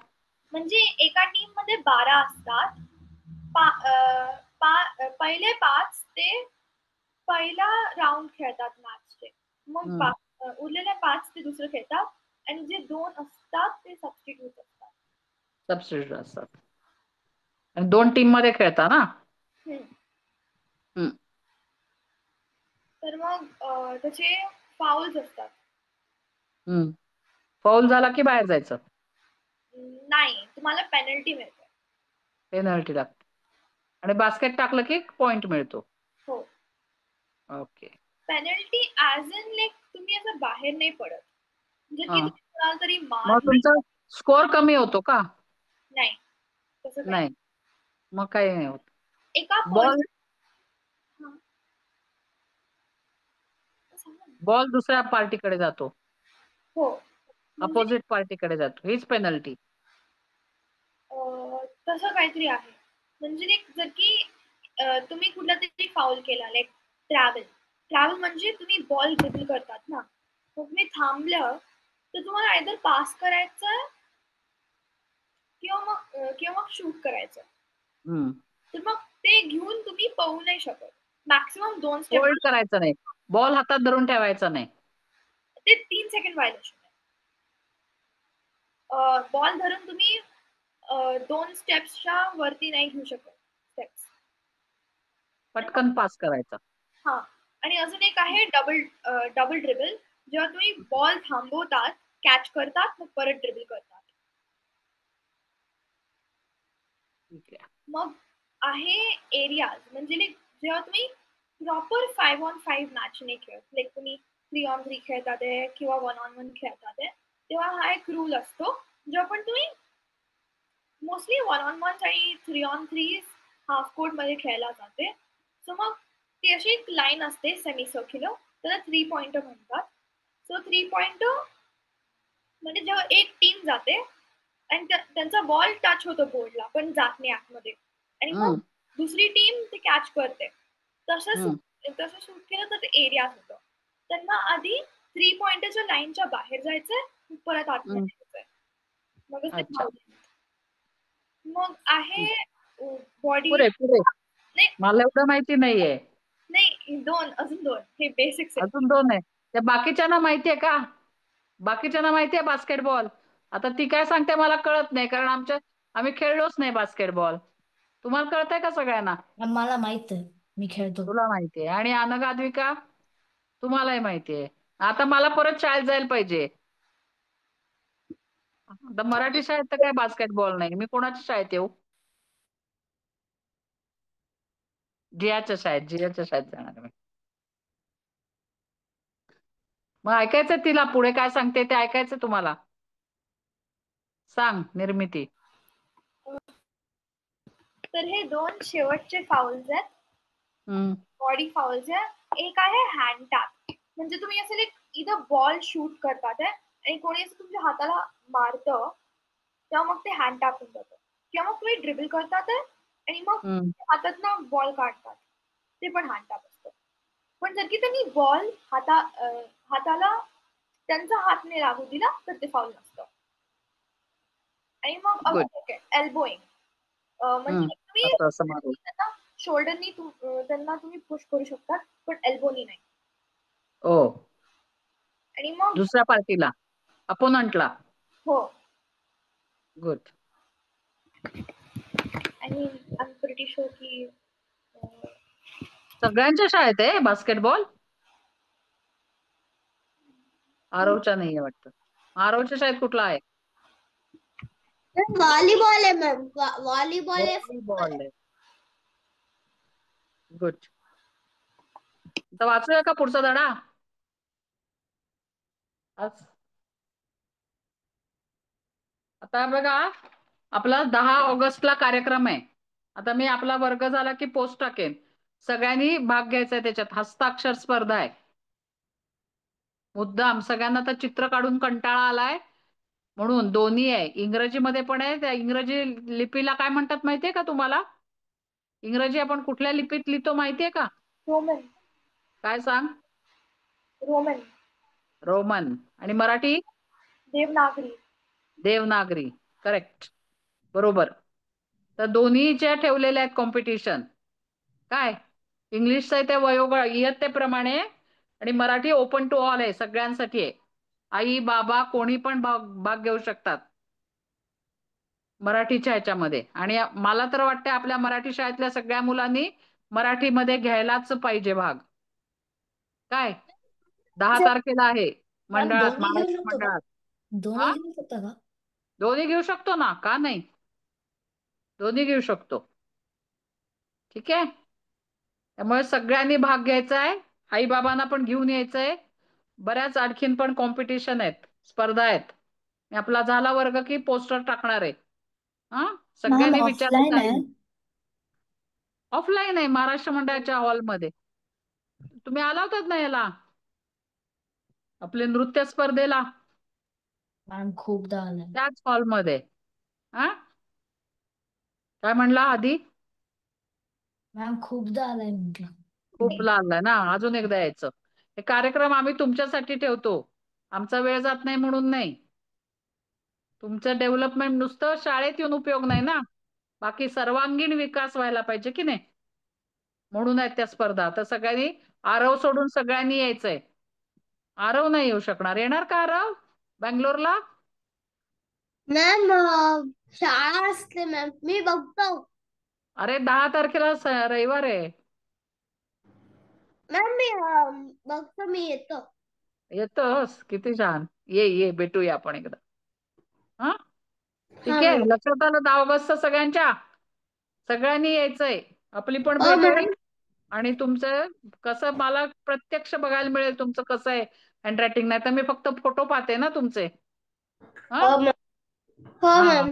म्हणजे एका टीम मध्ये 12 असतात. पहिले 5 ते पहिला राऊंड खेळतात मॅचचे. मग हं, उरलेले 5 ते दुसरं खेळतात आणि जे 2 असतात ते सबस्टिट्यूट असतात. सबस्टिट्यूट असतात. आणि 2 टीम मध्ये खेळता ना? हम्म. हं, तर मग त्याचे फाउल्स असतात. हं. फाऊल झाला की बाहेर जायचं. नाही, तुम्हाला पेनल्टी मिळते. पेनल्टी लागते. आणि बास्केट टाकलं की पॉइंट मिळतो. हो. Okay. Penalty as in like तुम्ही असं बाहेर नाही पडत. जर की हां. तुम्ही कोणाला तरी मग मारलं. तुमचा स्कोअर कमी होतो का? नाही, तसं काही. नाही. मग काही नाही होत. एका बॉल पर्सन. बॉल दुसऱ्या पार्टीकडे जातो. हो. म्हणजे अपोजिट पार्टीकडे जातो. हीच पेनल्टी. तसं काहीतरी आहे. म्हणजे लाइक जर की तुम्ही कुठला तरी फाऊल केला लाइक ट्रॅव्हल. ट्रॅव्हल म्हणजे तुम्ही बॉल ड्रिबल करतात ना. मग तुम्ही थांबलं तर तुम्हाला आयदर पास करायचं किंवा मग शूट करायचं. हं. तर मग ते घेऊन तुम्ही पळू नाही शकत. Maximum 2 step. होल्ड करायचं नाही. बॉल हातात धरून ठेवायचा नाही. ते 3 सेकंड व्हायलेशन आहे. बॉल धरून तुम्ही 2 स्टेप्सच्या वरती नाही घेऊ शकत स्टेप्स. पटकन पास करायचा. हां. आणि अजून एक आहे डबल ड्रिबल. जेव्हा तुम्ही बॉल थांबवतात, कॅच करतात, मग परत ड्रिबल करतात. ठीक आहे. मग आहे एरियाज, म्हणजे लाइक जेव्हा तुम्ही प्रॉपर 5 ऑन 5 मॅच नाही खेळत, लाइक तुम्ही 3 ऑन 3 खेळतात आहे किंवा 1 ऑन 1 खेळतात आहे, तेव्हा हा एक रूल असतो, जो पण तुम्ही मोस्टली 1 ऑन 1 आणि 3 ऑन 3 हाफ कोर्टमध्ये खेळला जाते. सो मग ती अशी एक लाईन असते सेमी सर्क्युलर, त्याला 3 पॉइंटर म्हणतात. सो 3 पॉइंटर म्हणजे जेव्हा एक टीम जाते आणि त्यांचा बॉल टच होतो बोर्डला पण जात नाही आतमध्ये, आणि मग हं, दुसरी टीम ते कॅच करते. तसं हं. तसं शूट केलं तर ते एरिया होतं. त्यांना आधी 3 पॉइंटच्या लाईनच्या बाहेर जायचंय, मग परत हं. आतमध्ये यायचंय. मगच ते अच्छा. फाऊल. मग आहे बॉडी. पुरे, पुरे. नाही, मला एवढं माहिती नाहीये. नाही, 2 अजून 2 हे बेसिक्स आहेत. अजून 2 आहे. त्या बाकीच्यांना माहितीये का? बाकीच्यांना माहितीये बास्केटबॉल? आता ती काय सांगते मला कळत नाही, कारण आम्ही खेळलोच नाही बास्केटबॉल. तुम्हाला कळतंय का सगळ्यांना? मला माहित आहे, मी खेळतो. तुला माहितीये आणि अनघाद्विका तुम्हालाही माहितीये. आता मला परत शाळेत जायला पाहिजे. आता मराठी शाळेत तर काय बास्केटबॉल नाही. मी कोणाच्या शाळेत येऊ? जियाच्या शाळेत जाणार मी. मग ऐकायचंय तिला पुढे काय सांगते ते ऐकायचं तुम्हाला. सांग निर्मिती. तर हे 2 शेवटचे फाउल्स आहेत. हम्म, बॉडी फाउल्स आहे. एक आहे हँड टॅप. म्हणजे तुम्ही असं लाइक इथं बॉल शूट करतात आहे आणि कोणी असं तुमच्या हाताला मारतं, तेव्हा मग ते हँड टॅप होऊन जातं. किंवा मग तुम्ही ड्रिबल करतात आहे आणि मग हम्म, हातातनं बॉल काढतात. ते पण हँड टॅप असतं. पण जर की त्यांनी बॉल हाताला त्यांचा हात नाही लागू दिला तर ते फाऊल नसतं. आणि मग गुड. अजून एक आहे एल्बोइंग. हम्म. म्हणजे तुम्ही असं असं मारू. त्यांना शोल्डरनी त्यांना तुम्ही पुश करू शकता, पण एल्बोनी नाही. ओ. आणि मग दुसऱ्या पार्टीला, अपोनंटला. हो. गुड. आणि आय एम प्रिटी शुअर की सगळ्यांच्या शाळेत आहे बास्केटबॉल? आरवच्या नाहीये वाटतं. आरवच्या शाळेत कुठला आहे? वॉलीबॉल है मैम, वॉलीबॉल है, फुटबॉल व्हॉलीबॉल है। आहे. गुड. तर वाचूया का पुढचा धडा? आज आता बघा, आपला 10 ऑगस्टला कार्यक्रम आहे. आता मी आपला वर्ग झाला की पोस्ट टाकेन. सगळ्यांनी भाग घ्यायचा आहे त्याच्यात. हस्ताक्षर स्पर्धा आहे. मुद्दाम सगळ्यांना तर चित्र काढून कंटाळा आलाय, म्हणून दोन्ही आहे. इंग्रजीमध्ये पण आहे. त्या इंग्रजी लिपीला काय म्हणतात माहितीये का तुम्हाला? इंग्रजी आपण कुठल्या लिपीत लिहितो माहितीये का? रोमन. काय सांग? रोमन. रोमन. आणि मराठी? देवनागरी. देवनागरी. करेक्ट, बरोबर. तर दोन्हीच्या ठेवलेल्या आहेत कॉम्पिटिशन. काय इंग्लिशचं आहे ते वयोगट इयत्तेप्रमाणे, आणि मराठी ओपन टू ऑल आहे, सगळ्यांसाठी आहे. आई बाबा कोणी पण भाग भाग घेऊ शकतात मराठीच्या ह्याच्यामध्ये. आणि मला तर वाटतं आपल्या मराठी शाळेतल्या सगळ्या मुलांनी मराठीमध्ये घ्यायलाच पाहिजे भाग. काय 10 तारखेला आहे मॅम मंडळात, दोन्ही घेऊ महाराष्ट्र शकतो का? मंडळात. दोन्ही हा, घेऊ शकता का? दोन्ही घेऊ शकतो ना, का नाही? दोन्ही घेऊ शकतो. ठीक आहे. त्यामुळे सगळ्यांनी भाग घ्यायचा आहे. आई बाबांना पण घेऊन यायचंय. बऱ्याच आणखीन पण कॉम्पिटिशन आहेत, स्पर्धा आहेत. मी आपला झाला वर्ग की पोस्टर टाकणार आहे. हा, मॅम सगळ्यांनी विचारायचं ऑफलाईन आहे. आहे. ऑफलाईन आहे, महाराष्ट्र मंडळाच्या हॉलमध्ये. तुम्ही आला होतात ना याला, आपले नृत्य स्पर्धेला, मॅम खूपदा आलाय. त्याच हॉलमध्ये. हा, काय म्हणला आधी? मॅम खूपदा आलाय म्हटलं. खूप लागलाय ना, अजून एकदा यायचं. हे कार्यक्रम आम्ही तुमच्यासाठी ठेवतो, आमचा वेळ जात नाही म्हणून नाही. तुमचं डेव्हलपमेंट नुसतं शाळेत येऊन उपयोग नाही ना, बाकी सर्वांगीण विकास व्हायला पाहिजे की नाही, म्हणून आहेत त्या स्पर्धा. तर सगळ्यांनी आरव सोडून सगळ्यांनी यायचंय. आरव नाही येऊ शकणार, येणार का आरव बँगलोरला? मॅम शाळा असते मॅम, मी बघतो. अरे 10 तारखेला रविवार आहे. मॅम मी बघतो, मी येतो. येतोस, किती छान. ये ये, भेटूया आपण एकदा. हा, हा ठीक आहे. मॅम. लक्षात आलं 10 ऑगस्ट सगळ्यांच्या? सगळ्यांनी यायचंय. आपली पण हो भेट मॅम. होईल. आणि तुमचं कसं मला प्रत्यक्ष बघायला मिळेल, तुमचं कसं आहे हँडरायटिंग. नाही तर मी फक्त फोटो पाहते ना तुमचे. हा हो मॅम. हो हा, मॅम.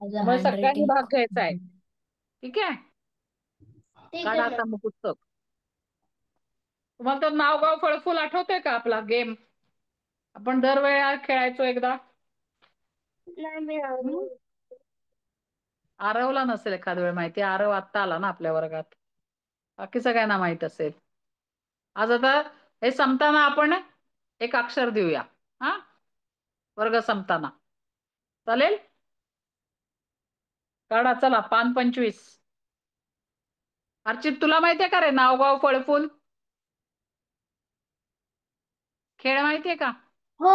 माझं त्यामुळे सगळ्यांनी हँडरायटिंग भाग घ्यायचा आहे. खूप. ठीक आहे. ठीक काढा आहे आता मॅम. मग पुस्तक. तुम्हाला तर नाव गाव फळफूल आठवतंय का आपला गेम? आपण दरवेळेला खेळायचो एकदा. नाही मी हं? आरवला नसेल एखाद वेळ माहिती. आरव आत्ता आला ना आपल्या वर्गात, बाकी सगळ्यांना माहित असेल. आज आता हे संपताना आपण एक अक्षर देऊया. हा, वर्ग संपताना चालेल. काढा चला, पान 25. अर्चित तुला माहितीये का रे नावगाव फळफूल खेळ माहितीये का? हो.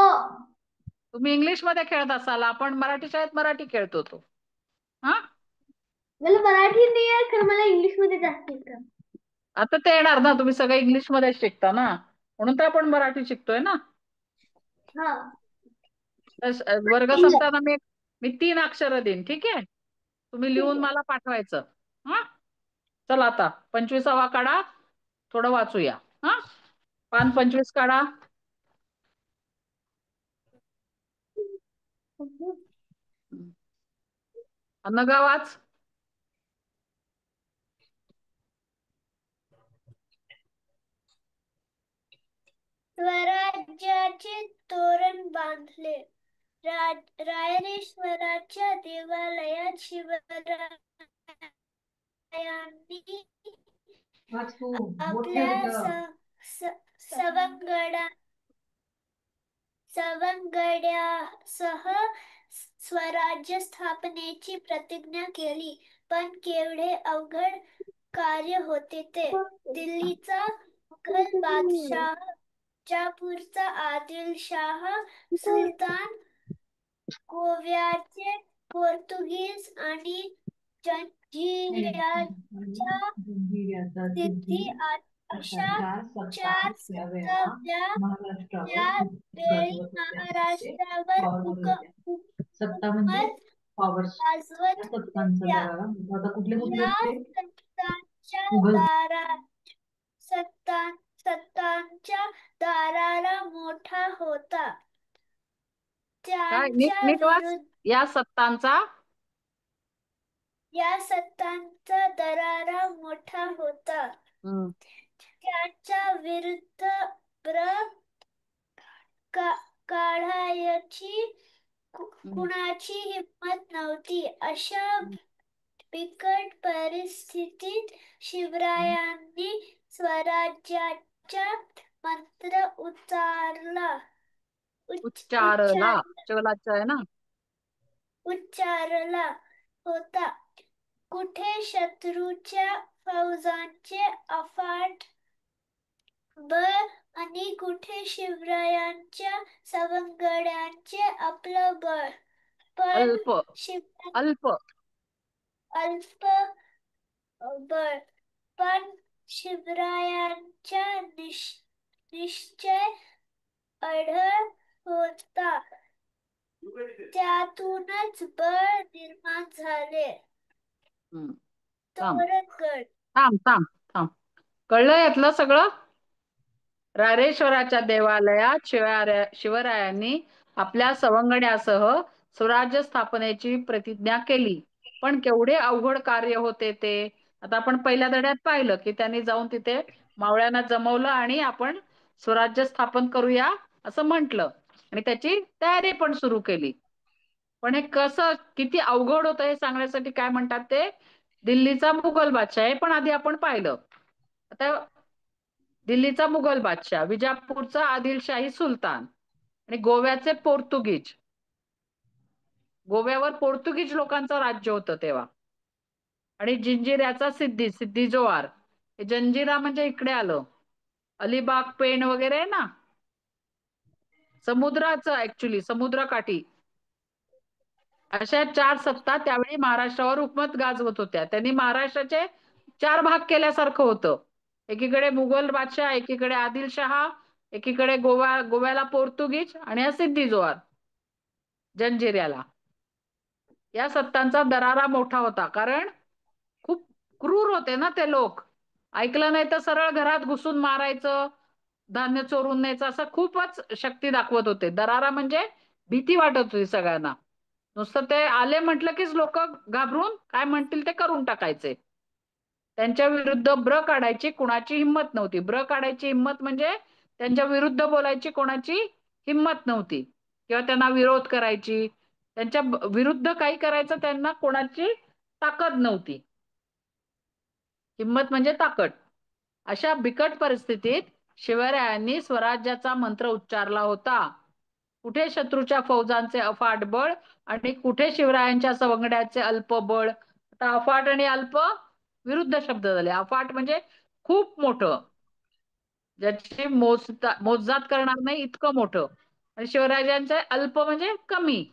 तुम्ही इंग्लिश मध्ये खेळत असाल, आपण मराठी शाळेत मराठी खेळतो तो. हा, मला मराठी नाही आहे, खरं मला इंग्लिश मध्ये जास्त येतं. आता ते येणार ना, तुम्ही सगळं इंग्लिश मध्ये शिकता ना, म्हणून तर आपण मराठी शिकतोय ना. हा. तर वर्ग संपताना मी मी 3 अक्षरं देईन. ठीक आहे, तुम्ही ठीक लिहून आहे. मला पाठवायचं. हा, चला आता 25वा काढा, थोडं वाचूया. हा, पान 25 काढा. अनगा वाच. स्वराज्याचे तोरण बांधले, रायरेश्वराच्या देवालयात शिवरायांनी आपल्या सवंगड्यासह स्वराज्य स्थापनेची प्रतिज्ञा केली. पण केवढे अवघड कार्य होते ते. दिल्लीचा मुघल बादशाह, जयपूरचा आदिलशाह, सुलतान, गोव्याचे पोर्तुगीज आणि जंजिऱ्याच्या सिद्धी अशा चार सत्ता त्या वेळी महाराष्ट्रावर हुकूमत गाजवत होत्या. या सत्तांच्या दाराला मोठा होता. काय नीट त्यांच्या नीट वाच. विरुद्ध या सत्तांचा या सत्तांचा दरारा मोठा होता. हम्म, त्यांच्या विरुद्ध ब्र काढायची हम्म, कुणाची हिंमत नव्हती. अशा बिकट परिस्थितीत हम्म. शिवरायांनी स्वराज्याचा मंत्र उच्चारला उच्चार चलाचा आहे ना. उच्चारला होता. कुठे शत्रूच्या फौजांचे अफाट बळ आणि कुठे शिवरायांच्या सवंगड्यांचे आपलं बळ. पण अल्प शिव अल्प अल्प बळ. पण शिवरायांचा निश्चय अढळ होता. त्यातूनच बळ निर्माण झाले. हम्म. थांब तोरणगड. थांब थांब थांब. कळलं यातलं सगळं. रारेश्वराच्या देवालयात शिवरायांनी आपल्या सवंगड्यासह स्वराज्य स्थापनेची प्रतिज्ञा केली. पण केवढे अवघड कार्य होते ते. आता आपण पहिल्या धड्यात पाहिलं की त्यांनी जाऊन तिथे मावळ्यांना जमवलं आणि आपण स्वराज्य स्थापन करूया असं म्हटलं आणि त्याची तयारी पण सुरू केली. पण हे कसं किती अवघड होतं हे सांगण्यासाठी काय म्हणतात ते दिल्लीचा मुघल बादशाह आहे. पण आधी आपण पाहिलं. आता दिल्लीचा मुघल बादशाह, विजापूरचा आदिलशाही सुलतान आणि गोव्याचे पोर्तुगीज. गोव्यावर पोर्तुगीज लोकांचं राज्य होतं तेव्हा. आणि जंजिऱ्याचा सिद्दी जोहार. हे जंजिरा म्हणजे इकडे आलं अलिबाग पेण वगैरे आहे ना, समुद्राचं ऍक्च्युली समुद्रकाठी. अशा 4 सत्ता त्यावेळी महाराष्ट्रावर हुकूमत गाजवत होत्या. त्यांनी महाराष्ट्राचे 4 भाग केल्यासारखं होतं. एकीकडे मुघल बादशाह, एकीकडे आदिलशहा, एकीकडे गोव्याला पोर्तुगीज आणि हा सिद्दी जोहार जंजिऱ्याला. या सत्तांचा दरारा मोठा होता कारण खूप क्रूर होते ना ते लोक. ऐकलं नाही तर सरळ घरात घुसून मारायचं, धान्य चोरून न्यायचं, असं खूपच शक्ती दाखवत होते. दरारा म्हणजे भीती वाटत होती सगळ्यांना. नुसतं ते आले म्हटलं कीच लोक घाबरून काय म्हणतील ते करून टाकायचे. त्यांच्या विरुद्ध ब्र काढायची कुणाची हिंमत नव्हती. ब्र काढायची हिंमत म्हणजे त्यांच्या विरुद्ध बोलायची कोणाची हिंमत नव्हती किंवा त्यांना विरोध करायची, त्यांच्या विरुद्ध काही करायचं त्यांना कोणाची ताकद नव्हती. हिंमत म्हणजे ताकद. अशा बिकट परिस्थितीत शिवरायांनी स्वराज्याचा मंत्र उच्चारला होता. कुठे शत्रूच्या फौजांचे अफाट बळ आणि कुठे शिवरायांच्या सवंगड्याचे अल्प बळ. आता अफाट आणि अल्प विरुद्ध शब्द झाले. अफाट म्हणजे खूप मोठं, ज्याची मोजदात करणार नाही इतकं मोठं. आणि शिवरायांचे अल्प म्हणजे कमी.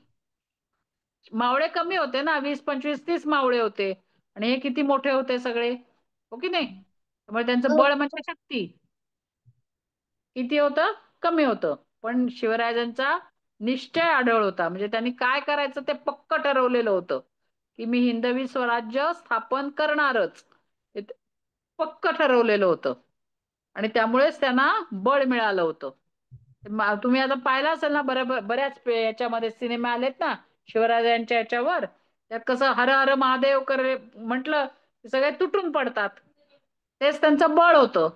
मावळे कमी होते ना, 20 25 30 मावळे होते आणि हे किती मोठे होते सगळे, हो की नाही. त्यामुळे त्यांचं हो. बळ म्हणजे शक्ती किती होतं, कमी होतं. पण शिवराजांचा निश्चय आढळ होता. म्हणजे त्यांनी काय करायचं ते पक्क ठरवलेलं होतं की मी हिंदवी स्वराज्य स्थापन करणारच. हे पक्क ठरवलेलं होतं आणि त्यामुळेच त्यांना बळ मिळालं होतं. तुम्ही आता पाहिलं असेल ना, बऱ्याच याच्यामध्ये सिनेमा आलेत ना शिवराजांच्या याच्यावर. त्यात कसं हर हर महादेव करे म्हटलं सगळे तुटून पडतात. तेच त्यांचं बळ होतं,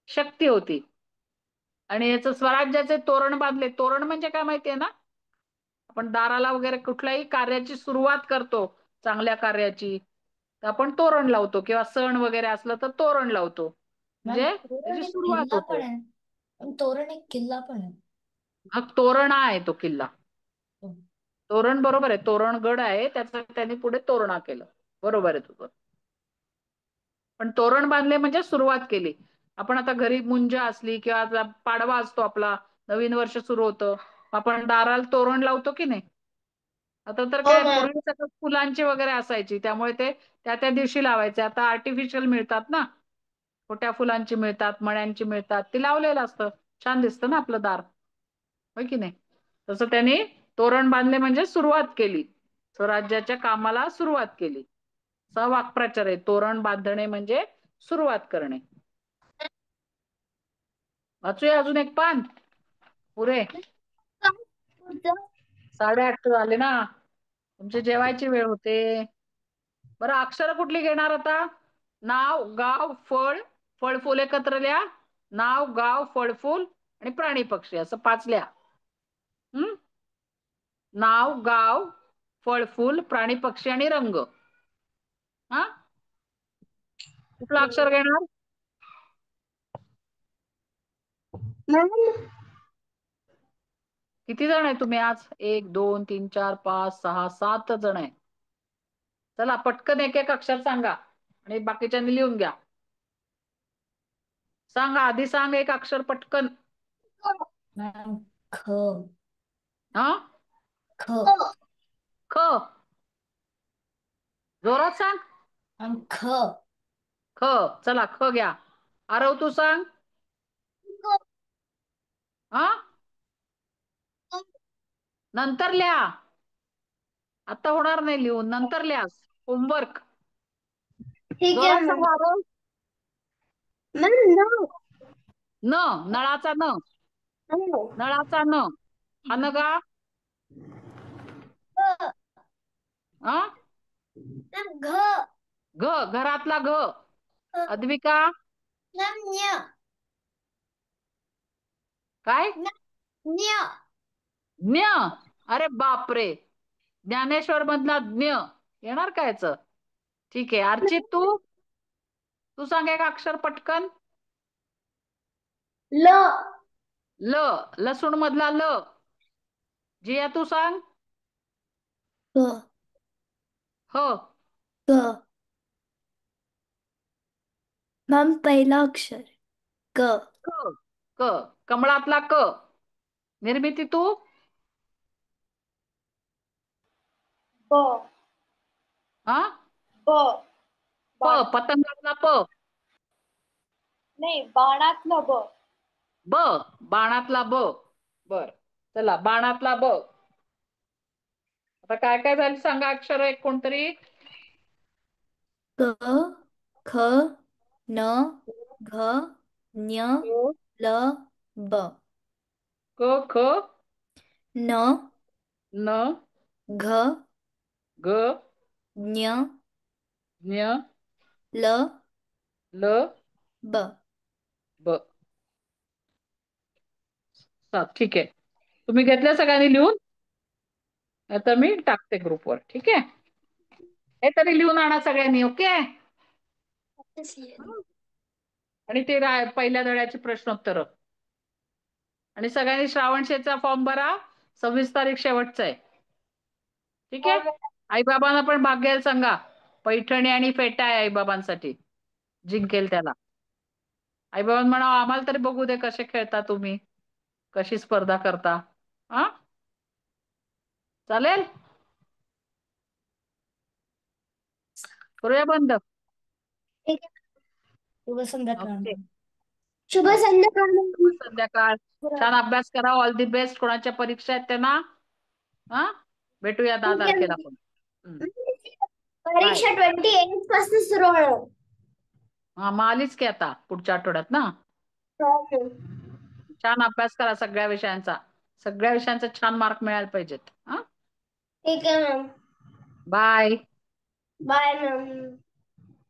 शक्ती होती. आणि याचं स्वराज्याचे तोरण बांधले. तोरण म्हणजे काय माहितीये ना, आपण दाराला वगैरे कुठल्याही कार्याची सुरुवात करतो, चांगल्या कार्याची, तर आपण तोरण लावतो किंवा सण वगैरे असलं तर तोरण लावतो, मॅम म्हणजे तोरण त्याची एक सुरुवात किल्ला पण होते. आहे. मॅम, तोरण एक किल्ला पण आहे. हा तोरणा आहे तो किल्ला. हो. तोरण बरोबर आहे, तोरणगड आहे त्याचं त्यांनी पुढे तोरणा केलं. बरोबर आहे तुझं. पण तोरण बांधले म्हणजे सुरुवात केली. आपण आता घरी मुंज असली किंवा पाडवा असतो आपला, नवीन वर्ष सुरू होतं, आपण दाराला तोरण लावतो की नाही. आता तर हो काय मॅम. पूर्वी सगळं फुलांची वगैरे असायची त्यामुळे ते त्या त्या दिवशी लावायचे. आता आर्टिफिशियल मिळतात ना, छोट्या फुलांची मिळतात, मण्यांची मिळतात, ती लावलेलं असतं, छान दिसतं ना आपलं दार, होय की नाही. तसं त्यांनी तोरण बांधले म्हणजे सुरुवात केली, स्वराज्याच्या कामाला सुरुवात केली. वाक्प्रचार आहे, तोरण बांधणे म्हणजे सुरुवात करणे. वाचूया अजून एक पान पुरे. काय पुढचं? 8:30 झाले ना, तुमची जेवायची वेळ होते. बरं, अक्षर कुठली घेणार आता? नाव, गाव, फळ, फळ फुल एकत्र लिहा. नाव, गाव, फळ फूल आणि प्राणी पक्षी असं 5 लिहा. नाव, गाव, फळ फूल, प्राणी पक्षी आणि रंग. हा, कुठलं अक्षर घेणार? मॅम किती जण आहे तुम्ही आज? 1 2 3 4 5 6 7 जण आहे. चला पटकन एक एक अक्षर सांगा आणि बाकीच्यांनी लिहून घ्या. सांगा, आधी सांग एक अक्षर पटकन. मॅम ख हा, ख ख. जोरात सांग. मॅम ख ख. चला ख घ्या. आरव तू सांग. हा, नंतर लिहा, आता होणार नाही लिहून, नंतर लिहा. होमवर्क. ठीक आहे जोरात सांग मॅम. आरव. Ma'am no. न, नळाचा न. नो. नळाचा न. अनगा. हा, मॅम घ घ, घरातला घ. अद्विका. मॅम न्य काय? न्य ज्ञ. अरे बापरे, ज्ञानेश्वर मधला ज्ञ येणार का याचं? ठीक आहे, अर्चित तू तू सांग एक अक्षर पटकन. ल. ल, लसूण मधला ल. जिया तू सांग. ग ह. ग मॅम पहिला अक्षर ग क. क, कमळातला क. निर्मिती तू. ब हा, ब प, बाण पतंगातला प. नाही, बाणातलं ब. ब, बाणातला ब. बर, चला बाणातला ब. आता काय काय झालं सांगा अक्षर एक कोणतरी. ग ख न घ न्य ल ब क, ख, न न, घ ग, न्य ज्ञ, ल ल, ब ब. ठीक आहे, तुम्ही घेतल्या सगळ्यांनी लिहून? आता मी टाकते ग्रुपवर. ठीक आहे, हे तरी लिहून आणा सगळ्यांनी. ओके. आणि ते पहिल्या धड्याची प्रश्नोत्तर. आणि सगळ्यांनी श्रावणशेचा फॉर्म भरा. 26 तारीख शेवटचा आहे. ठीक आहे, आईबाबांना पण भाग घ्यायला सांगा. पैठणी आणि फेटा आहे आईबाबांसाठी, जिंकेल त्याला. आईबाबांना म्हणा आम्हाला तरी बघू दे कसे खेळता तुम्ही, कशी स्पर्धा करता. हा, चालेल. करूया बंद. ठीक आहे. शुभ संध्याकाळ ओके, मॅम. शुभ संध्याकाळ शुभ मॅम. संध्याकाळ. छान अभ्यास करा. All the best. कोणाच्या परीक्षा आहेत त्यांना. हा, भेटूया 10 ठीक आहे तारखेला मॅम. पण. बाय. परीक्षा 28 पासून सुरू होणार. हा, मग आलीच की आता पुढच्या आठवड्यात ना. हो. छान अभ्यास करा सगळ्या विषयांचा. सगळ्या विषयांचा छान मार्क मिळायला पाहिजेत. हा, ठीक आहे मॅम. बाय. Bye ma'am.